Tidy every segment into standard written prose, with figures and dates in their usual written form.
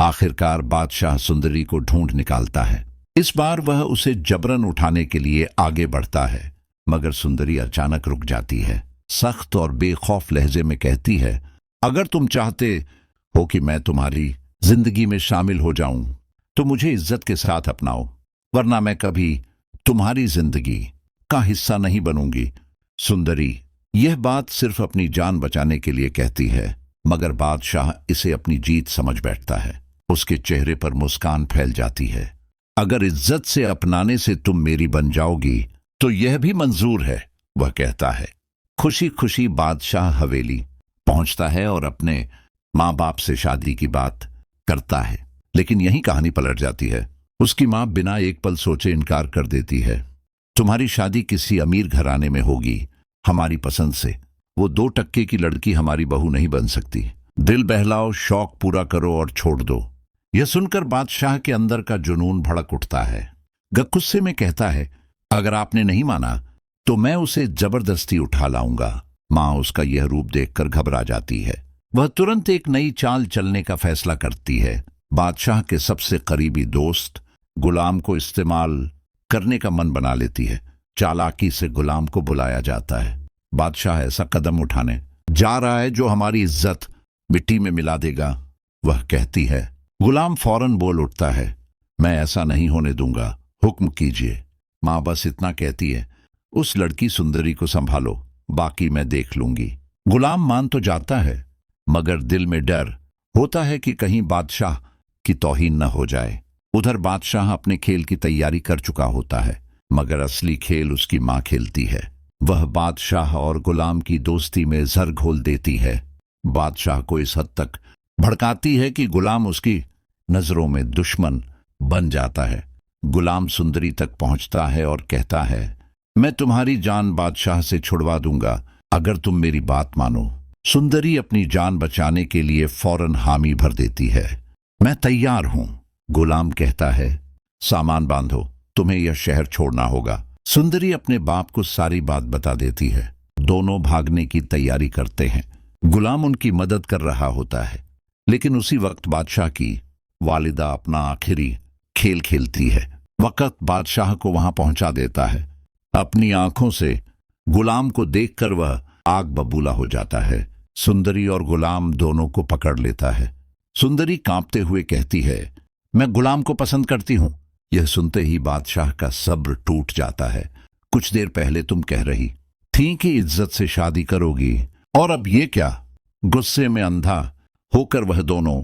आखिरकार बादशाह सुंदरी को ढूंढ निकालता है। इस बार वह उसे जबरन उठाने के लिए आगे बढ़ता है, मगर सुंदरी अचानक रुक जाती है। सख्त और बेखौफ लहजे में कहती है, अगर तुम चाहते हो कि मैं तुम्हारी जिंदगी में शामिल हो जाऊं तो मुझे इज्जत के साथ अपनाओ, वरना मैं कभी तुम्हारी जिंदगी का हिस्सा नहीं बनूंगी। सुंदरी यह बात सिर्फ अपनी जान बचाने के लिए कहती है, मगर बादशाह इसे अपनी जीत समझ बैठता है। उसके चेहरे पर मुस्कान फैल जाती है। अगर इज्जत से अपनाने से तुम मेरी बन जाओगी तो यह भी मंजूर है, वह कहता है। खुशी खुशी बादशाह हवेली पहुंचता है और अपने माँ बाप से शादी की बात करता है, लेकिन यही कहानी पलट जाती है। उसकी माँ बिना एक पल सोचे इनकार कर देती है। तुम्हारी शादी किसी अमीर घराने में होगी, हमारी पसंद से। वो 2 टक्के की लड़की हमारी बहू नहीं बन सकती। दिल बहलाओ, शौक पूरा करो और छोड़ दो। यह सुनकर बादशाह के अंदर का जुनून भड़क उठता है। गुस्से में कहता है, अगर आपने नहीं माना तो मैं उसे जबरदस्ती उठा लाऊंगा। माँ उसका यह रूप देखकर घबरा जाती है। वह तुरंत एक नई चाल चलने का फैसला करती है। बादशाह के सबसे करीबी दोस्त गुलाम को इस्तेमाल करने का मन बना लेती है। चालाकी से गुलाम को बुलाया जाता है। बादशाह ऐसा कदम उठाने जा रहा है जो हमारी इज्जत मिट्टी में मिला देगा, वह कहती है। गुलाम फौरन बोल उठता है, मैं ऐसा नहीं होने दूंगा, हुक्म कीजिए। माँ बस इतना कहती है, उस लड़की सुंदरी को संभालो, बाकी मैं देख लूंगी। गुलाम मान तो जाता है, मगर दिल में डर होता है कि कहीं बादशाह की तौहीन न हो जाए। उधर बादशाह अपने खेल की तैयारी कर चुका होता है, मगर असली खेल उसकी माँ खेलती है। वह बादशाह और गुलाम की दोस्ती में जर घोल देती है। बादशाह को इस हद तक भड़काती है कि गुलाम उसकी नजरों में दुश्मन बन जाता है। गुलाम सुंदरी तक पहुंचता है और कहता है, मैं तुम्हारी जान बादशाह से छुड़वा दूंगा अगर तुम मेरी बात मानो। सुंदरी अपनी जान बचाने के लिए फौरन हामी भर देती है। मैं तैयार हूं। गुलाम कहता है, सामान बांधो, तुम्हें यह शहर छोड़ना होगा। सुंदरी अपने बाप को सारी बात बता देती है। दोनों भागने की तैयारी करते हैं। गुलाम उनकी मदद कर रहा होता है, लेकिन उसी वक्त बादशाह की वालिदा अपना आखिरी खेल खेलती है। वक्त बादशाह को वहां पहुंचा देता है। अपनी आंखों से गुलाम को देखकर वह आग बबूला हो जाता है। सुंदरी और गुलाम दोनों को पकड़ लेता है। सुंदरी कांपते हुए कहती है, मैं गुलाम को पसंद करती हूं। यह सुनते ही बादशाह का सब्र टूट जाता है। कुछ देर पहले तुम कह रही थी कि इज्जत से शादी करोगी, और अब ये क्या? गुस्से में अंधा होकर वह दोनों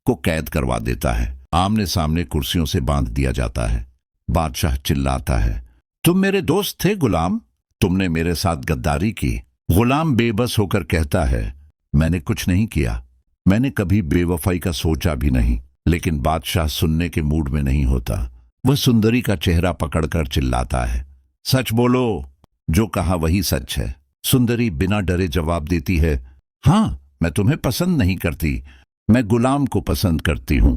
को कैद करवा देता है। आमने सामने कुर्सियों से बांध दिया जाता है। बादशाह चिल्लाता है, तुम मेरे दोस्त थे गुलाम, तुमने मेरे साथ गद्दारी की। गुलाम बेबस होकर कहता है, मैंने कुछ नहीं किया, मैंने कभी बेवफाई का सोचा भी नहीं। लेकिन बादशाह सुनने के मूड में नहीं होता। वह सुंदरी का चेहरा पकड़कर चिल्लाता है, सच बोलो, जो कहा वही सच है। सुंदरी बिना डरे जवाब देती है, हाँ, मैं तुम्हें पसंद नहीं करती, मैं गुलाम को पसंद करती हूं,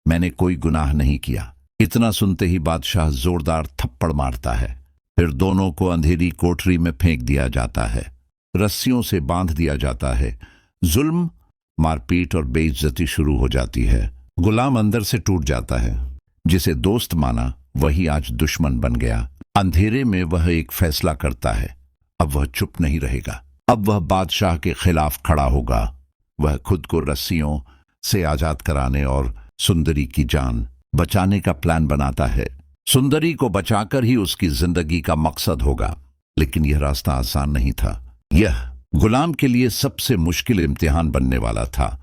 मैंने कोई गुनाह नहीं किया। इतना सुनते ही बादशाह जोरदार थप्पड़ मारता है। फिर दोनों को अंधेरी कोठरी में फेंक दिया जाता है। रस्सियों से बांध दिया जाता है। जुल्म, मारपीट और बेइज्जती शुरू हो जाती है। गुलाम अंदर से टूट जाता है। जिसे दोस्त माना वही आज दुश्मन बन गया। अंधेरे में वह एक फैसला करता है, अब वह चुप नहीं रहेगा। अब वह बादशाह के खिलाफ खड़ा होगा। वह खुद को रस्सियों से आजाद कराने और सुंदरी की जान बचाने का प्लान बनाता है। सुंदरी को बचाकर ही उसकी जिंदगी का मकसद होगा। लेकिन यह रास्ता आसान नहीं था। यह गुलाम के लिए सबसे मुश्किल इम्तिहान बनने वाला था।